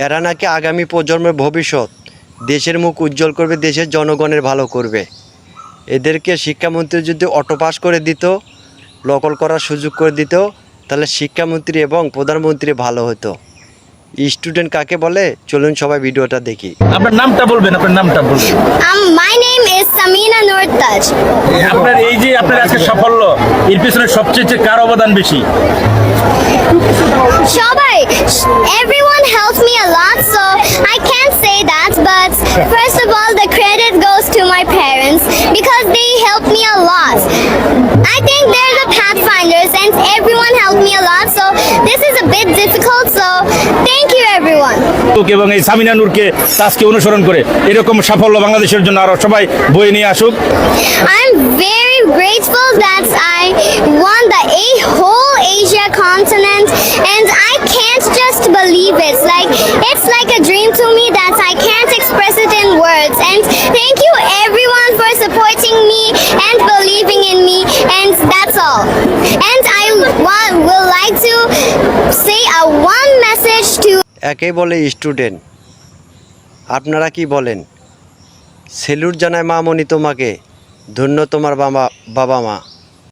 এরা নাকি আগামী প্রজন্মের ভবিষ্যৎ, দেশের মুখ উজ্জ্বল করবে, দেশের জনগণের ভালো করবে। এদেরকে শিক্ষামন্ত্রী যদি অটো পাস করে দিত, নকল করার সুযোগ করে দিত, তাহলে শিক্ষামন্ত্রী এবং প্রধানমন্ত্রী ভালো হতো। স্টুডেন্ট কাকে বলে চলুন সবাই ভিডিওটা দেখি। আপনার নামটা বলবেন, আপনার নামটা বলবেন। My name is Samina Nur Taj. আপনার এই যে আপনার আজকে সাফল্য, এর পিছনে সবচেয়ে কার অবদান বেশি? Shobai, everyone helped me a lot, so I can't say that. But first of all, the credit goes to my parents because they helped me a lot. I think they're the pathfinders, and everyone helped me a lot. So this is a bit difficult. So thank you, everyone. এবং এই সামিনা নূরকে তাজকে অনুসরণ করে এরকম সাফল্য বাংলাদেশের জন্য আরো সবাই বয়ে নিয়ে আসুক। I'm very grateful that I won the whole Asia continent, and I can't just believe it. It's like a dream to me that I can't express it in words. And thank you everyone for supporting me and believing in me, and that's all. And I will like to say one message to একেই বলে student, আপনারা কি বলেন? Salute জানায় মামনি তোমাকে, ধন্য তোমার বাবা মা।